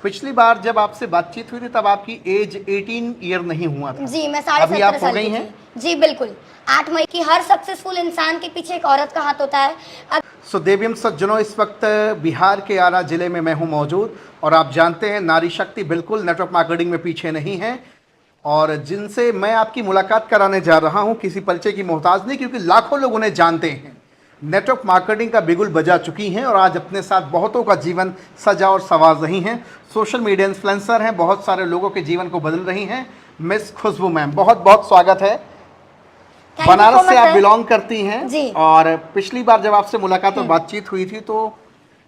पिछली बार जब आपसे बातचीत हुई थी तब आपकी एज 18 ईयर नहीं हुआ था। जी, मैं अभी आप 17.5 हो साल गई की हैं? थी। जी बिल्कुल। 8 मई की हर सक्सेसफुल इंसान के पीछे एक औरत का हाथ होता है। सो देवियम सज्जनों, इस वक्त बिहार के आरा जिले में मैं हूं मौजूद और आप जानते हैं नारी शक्ति बिल्कुल नेटवर्क मार्केटिंग में पीछे नहीं है। और जिनसे मैं आपकी मुलाकात कराने जा रहा हूं किसी परिचय की मोहताज नहीं, क्योंकि लाखों लोग उन्हें जानते हैं। नेटवर्क मार्केटिंग का बिगुल बजा चुकी हैं और आज अपने साथ बहुतों का जीवन सजा और संवार रही हैं। सोशल मीडिया इन्फ्लुएंसर हैं, बहुत सारे लोगों के जीवन को बदल रही हैं। मिस खुशबू मैम, बहुत बहुत स्वागत है। Thank you so बनारस से much, आप sir। बिलोंग करती हैं जी। और पिछली बार जब आपसे मुलाकात और बातचीत हुई थी तो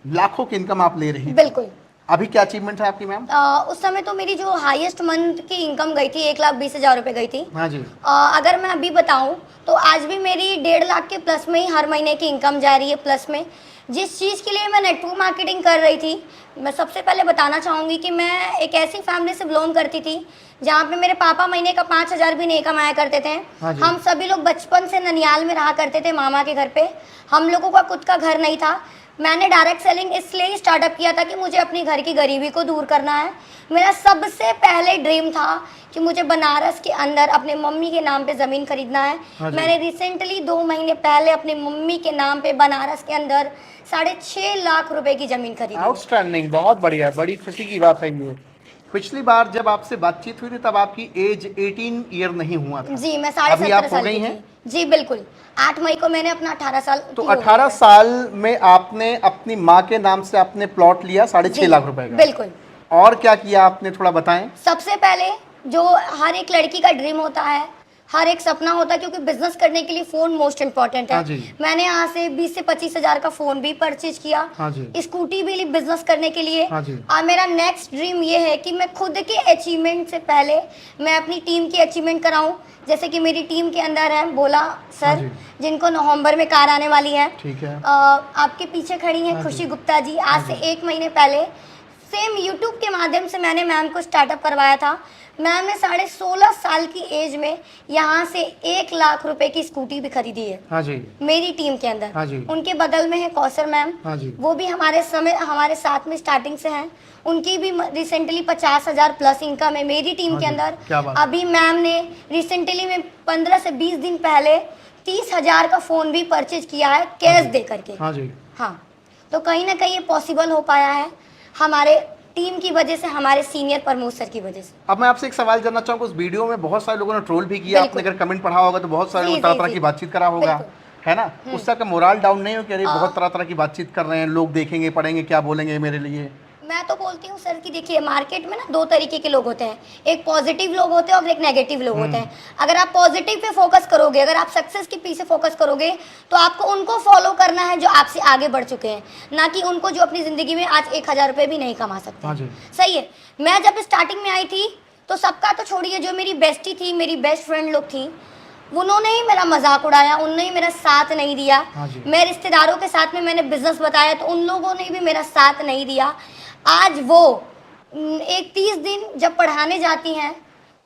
लाखों की इनकम आप ले रही थी। बिल्कुल। अभी क्या अचीवमेंट है आपकी मैम? उस समय तो मेरी जो हाईएस्ट मंथ की इनकम गई थी 1,20,000 रुपए गई थी। हाँ जी। अगर मैं अभी बताऊं तो आज भी मेरी 1.5 लाख के प्लस में ही हर महीने की इनकम जा रही है प्लस में। जिस चीज़ के लिए मैं नेटवर्क मार्केटिंग कर रही थी, मैं सबसे पहले बताना चाहूँगी कि मैं एक ऐसी फैमिली से बिलोंग करती थी जहाँ पे मेरे पापा महीने का 5,000 भी नहीं कमाया करते थे। हाँ जी। हम सभी लोग बचपन से ननियाल में रहा करते थे मामा के घर पे। हम लोगों का खुद का घर नहीं था। मैंने डायरेक्ट सेलिंग इसलिए ही स्टार्टअप किया था कि मुझे अपनी घर की गरीबी को दूर करना है। मेरा सबसे पहले ड्रीम था कि मुझे बनारस के अंदर अपने मम्मी के नाम पे ज़मीन खरीदना है। हाँ जी। मैंने रिसेंटली 2 महीने पहले अपनी मम्मी के नाम पे बनारस के अंदर 6.5 लाख रुपए की ज़मीन खरीदी। आउटस्टैंडिंग, बहुत बढ़िया, बड़ी खुशी की बात है ये। पिछली बार जब आपसे बातचीत हुई थी तब आपकी एज 18 ईयर नहीं हुआ था। जी, मैं अभी 17.5 आप हो साल गई की हैं? थी। जी बिल्कुल। 8 मई को मैंने अपना 18 साल तो की हो गई 18 है। साल में आपने अपनी माँ के नाम से आपने प्लॉट लिया 6.5 जी, लाख रुपए का। बिल्कुल। और क्या किया आपने, थोड़ा बताएं। सबसे पहले जो हर एक लड़की का ड्रीम होता है, हर एक सपना होता है, क्योंकि बिजनेस करने के लिए फ़ोन मोस्ट इम्पॉर्टेंट है। हाँ जी। मैंने यहाँ से 20 से 25 हज़ार का फ़ोन भी परचेज किया। हाँ जी। स्कूटी भी ली बिजनेस करने के लिए। हाँ जी। और मेरा नेक्स्ट ड्रीम ये है कि मैं खुद के अचीवमेंट से पहले मैं अपनी टीम की अचीवमेंट कराऊं। जैसे कि मेरी टीम के अंदर है बोला हाँ सर, जी। जिनको नवंबर में कार आने वाली है। ठीक है। आपके पीछे खड़ी हैं हाँ खुशी जी। गुप्ता जी। आज से 1 महीने पहले सेम यूट्यूब के माध्यम से मैंने मैम को स्टार्टअप करवाया था। मैम ने 16.5 साल की एज में यहाँ से 1 लाख रुपए की स्कूटी भी खरीदी है। हाँ जी। मेरी टीम के अंदर। हाँ जी। उनके बगल में है कौसर मैम। हाँ जी। वो भी हमारे साथ में स्टार्टिंग से हैं। उनकी भी रिसेंटली 50,000 प्लस इनकम है मेरी टीम हाँ के जी, अंदर। क्या बात। अभी मैम ने रिसेंटली में 15 से 20 दिन पहले 30,000 का फ़ोन भी परचेज किया है कैश दे करके। हाँ जी। हाँ, तो कहीं ना कहीं ये पॉसिबल हो पाया है हमारे टीम की वजह से, हमारे सीनियर प्रमोद सर की वजह से। अब मैं आपसे एक सवाल जानना चाहूँगा, उस वीडियो में बहुत सारे लोगों ने ट्रोल भी किया, आपने बिल्कुल। अगर कमेंट पढ़ा होगा तो बहुत सारे जी, लोगों तरह जी, तरह जी। की बातचीत करा होगा, बिल्कुल। है ना? उससे आपका मोरल डाउन नहीं हो कि अरे बहुत तरह तरह की बातचीत कर रहे हैं, लोग देखेंगे पढ़ेंगे क्या बोलेंगे मेरे लिए? मैं तो बोलती हूँ सर कि देखिए मार्केट में ना 2 तरीके के लोग होते हैं। एक पॉजिटिव लोग होते हैं और एक नेगेटिव लोग होते हैं। अगर आप पॉजिटिव पे फोकस करोगे, अगर आप सक्सेस के पीछे फोकस करोगे, तो आपको उनको फॉलो करना है जो आपसे आगे बढ़ चुके हैं, ना कि उनको जो अपनी ज़िंदगी में आज 1,000 रुपये भी नहीं कमा सकते। हाँ जी। सही है। मैं जब स्टार्टिंग में आई थी तो सबका तो छोड़िए, जो मेरी बेस्टी थी, मेरी बेस्ट फ्रेंड लोग थी, उन्होंने ही मेरा मजाक उड़ाया, उन्होंने ही मेरा साथ नहीं दिया। हाँ जी। मैं रिश्तेदारों के साथ में मैंने बिजनेस बताया तो उन लोगों ने भी मेरा साथ नहीं दिया। आज वो एक 30 दिन जब पढ़ाने जाती हैं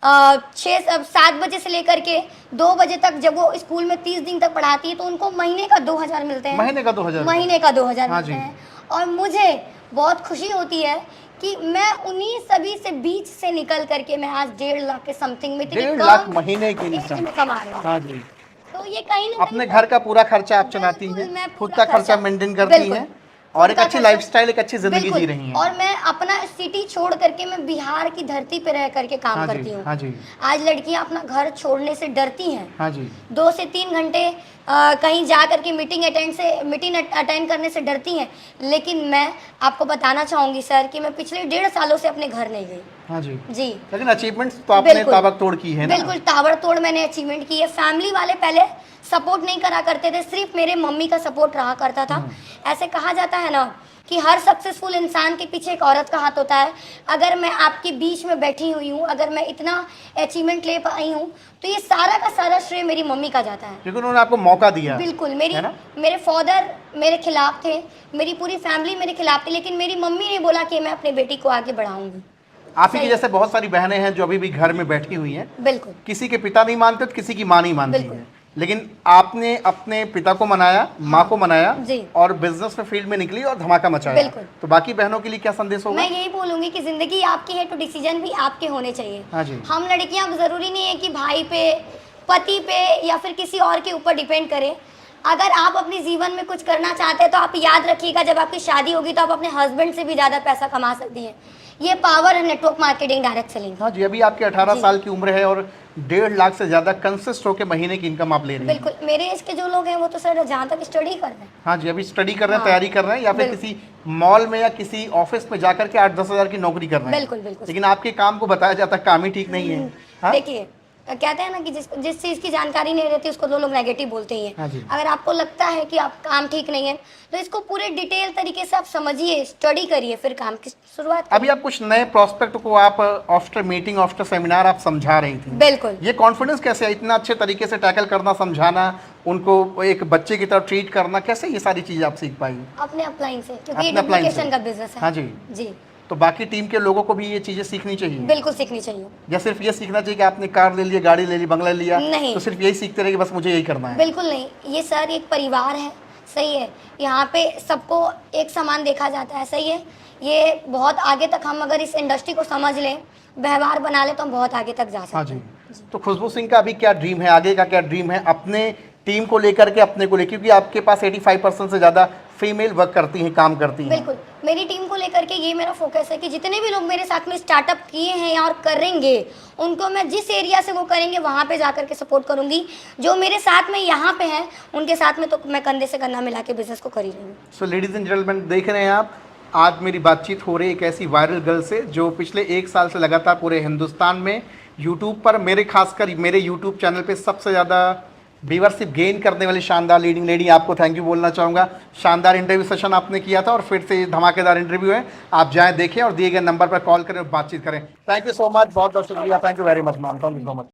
7 बजे से लेकर के 2 बजे तक, जब वो स्कूल में 30 दिन तक पढ़ाती है तो उनको महीने का 2,000 मिलते हैं। महीने का 2,000? महीने का 2,000 हाँ मिलते जी। हैं। और मुझे बहुत खुशी होती है कि मैं उन्हीं सभी से बीच से निकल करके मैं आज 1.5 लाख के समथिंग में 1.5 लाख महीने की एज इनकम। में कमा रही हूँ। हाँ जी। तो ये कहीं ना अपने घर का पूरा खर्चा आप चलाती बिल्कुल, हैं, मैं खुद पूरा का खर्चा मेंटेन करती बिल्कुल। हैं और एक खुद का अच्छी खर्चा- लाइफस्टाइल, एक अच्छी जिंदगी बिल्कुल। जी रही हैं। और मैं अपना सिटी छोड़ करके मैं बिहार की धरती पे रह करके काम हाँ करती जी। हूँ। हाँ जी। आज लड़कियां अपना घर छोड़ने से डरती हैं। हाँ जी। 2 से 3 घंटे कहीं जा करके मीटिंग अटेंड करने से डरती हैं। लेकिन मैं आपको बताना चाहूँगी सर कि मैं पिछले 1.5 सालों से अपने घर नहीं गई। हाँ जी। जी। लेकिन अचीवमेंट्स तो आपने बिल्कुल। ताबड़तोड़ की है ना? बिल्कुल ताबड़तोड़ मैंने अचीवमेंट की है। फैमिली वाले पहले सपोर्ट नहीं करा करते थे, सिर्फ मेरे मम्मी का सपोर्ट रहा करता था। ऐसे कहा जाता है ना कि हर सक्सेसफुल इंसान के पीछे एक औरत का हाथ होता है। अगर मैं आपके बीच में बैठी हुई हूँ, अगर मैं इतना अचीवमेंट ले पाई हूँ, तो ये सारा का सारा श्रेय मेरी मम्मी का जाता है। क्योंकि उन्होंने आपको मौका दिया। बिल्कुल। है ना? मेरे फादर मेरे खिलाफ थे, मेरी पूरी फैमिली मेरे खिलाफ थी, लेकिन मेरी मम्मी ने बोला कि मैं अपनी बेटी को आगे बढ़ाऊंगी। आप ही की सही। जैसे बहुत सारी बहनें हैं जो अभी भी घर में बैठी हुई हैं, बिल्कुल। किसी के पिता नहीं मानते तो किसी की माँ नहीं मानती बिल्कुल। है। लेकिन आपने अपने पिता को मनाया, माँ को मनाया जी। और बिजनेस में फील्ड में निकली और धमाका मचाया। बिल्कुल। तो बाकी बहनों के लिए क्या संदेश होगा? मैं यही बोलूंगी कि जिंदगी आपकी है तो डिसीजन भी आपके होने चाहिए। हाँ जी। हम लड़कियां जरूरी नहीं है कि भाई पे, पति पे या फिर किसी और के ऊपर डिपेंड करें। अगर आप अपने जीवन में कुछ करना चाहते हैं तो आप याद रखिएगा, जब आपकी शादी होगी तो आप अपने हस्बैंड से भी ज़्यादा पैसा कमा सकती हैं। ये पावर है नेटवर्क मार्केटिंग, डायरेक्ट सेलिंग। हाँ जी, अभी आपके 18 साल की उम्र है और 1.5 लाख से ज़्यादा कंसिस्ट होकर महीने की इनकम आप ले रही हैं। बिल्कुल, मेरे एज के जो लोग हैं वो तो सर जहाँ तक स्टडी कर रहे हैं। हाँ जी, अभी स्टडी कर रहे हैं, हाँ, तैयारी कर रहे हैं, या फिर बिल्कुल। किसी मॉल में या किसी ऑफिस में जाकर के 8-10 हज़ार की नौकरी कर रहे हैं। बिल्कुल बिल्कुल। लेकिन आपके काम को बताया जाता है काम ही ठीक नहीं है। हाँ? देखिए, कहते हैं ना कि जिस चीज़ की जानकारी नहीं रहती उसको लोग नेगेटिव बोलते ही हाँ हैं। जी। अगर आपको लगता है कि आप काम ठीक नहीं है तो इसको पूरे डिटेल तरीके से आप समझिए, स्टडी करिए, फिर काम की शुरुआत अभी आप कुछ नए प्रोस्पेक्ट को आप आफ्टर मीटिंग, आफ्टर सेमिनार आप समझा रही थी। बिल्कुल। ये कॉन्फिडेंस कैसे है, इतना अच्छे तरीके से टैकल करना, समझाना, उनको एक बच्चे की तरह ट्रीट करना, कैसे ये सारी चीज़ें आप सीख पाई? अपने अपलाइन से, क्योंकि ये अपने अपलाइन से। डुप्लीकेशन का बिजनेस है। हाँ जी। जी, तो बाकी टीम के लोगों को भी ये चीज़ें सीखनी चाहिए, बिल्कुल सीखनी चाहिए। या सिर्फ ये सीखना चाहिए कि आपने कार ले लिया, गाड़ी ले ली, बंगला लिया, नहीं। तो सिर्फ यही सीखते रहे कि बस मुझे यही करना है? बिल्कुल नहीं, ये सर एक परिवार है, सही है। यहाँ पे सबको एक समान देखा जाता है, सही है। ये बहुत आगे तक हम अगर इस इंडस्ट्री को समझ लें, व्यवहार बना ले तो हम बहुत आगे तक जा सकते हाँ हैं। जी। तो खुशबू सिंह का अभी क्या ड्रीम है, आगे का क्या ड्रीम है, अपने टीम को लेकर के, अपने को लेकर, क्योंकि आपके पास 85% से ज़्यादा फीमेल वर्क करती हैं, काम करती हैं। बिल्कुल, मेरी टीम को लेकर के ये मेरा फोकस है कि जितने भी लोग मेरे साथ में स्टार्टअप किए हैं और करेंगे, उनको मैं जिस एरिया से वो करेंगे वहाँ पे जाकर के सपोर्ट करूँगी। जो मेरे साथ में यहाँ पे हैं उनके साथ में तो मैं कंधे से कंधा मिला के बिजनेस को कर ही रही हूँ। सो लेडीज़ एंड जेंटलमैन, देख रहे हैं आप, आज मेरी बातचीत हो रही है एक ऐसी वायरल गर्ल से जो पिछले 1 साल से लगातार पूरे हिंदुस्तान में यूट्यूब पर, खासकर मेरे यूट्यूब चैनल पे सबसे ज़्यादा व्यूअरशिप गेन करने वाली शानदार लीडिंग लेडी। आपको थैंक यू बोलना चाहूँगा। शानदार इंटरव्यू सेशन आपने किया था और फिर से धमाकेदार इंटरव्यू है। आप जाएँ, देखें और दिए गए नंबर पर कॉल करें और बातचीत करें। थैंक यू सो मच, बहुत बहुत शुक्रिया। Thank you very much ma'am, thank you so much.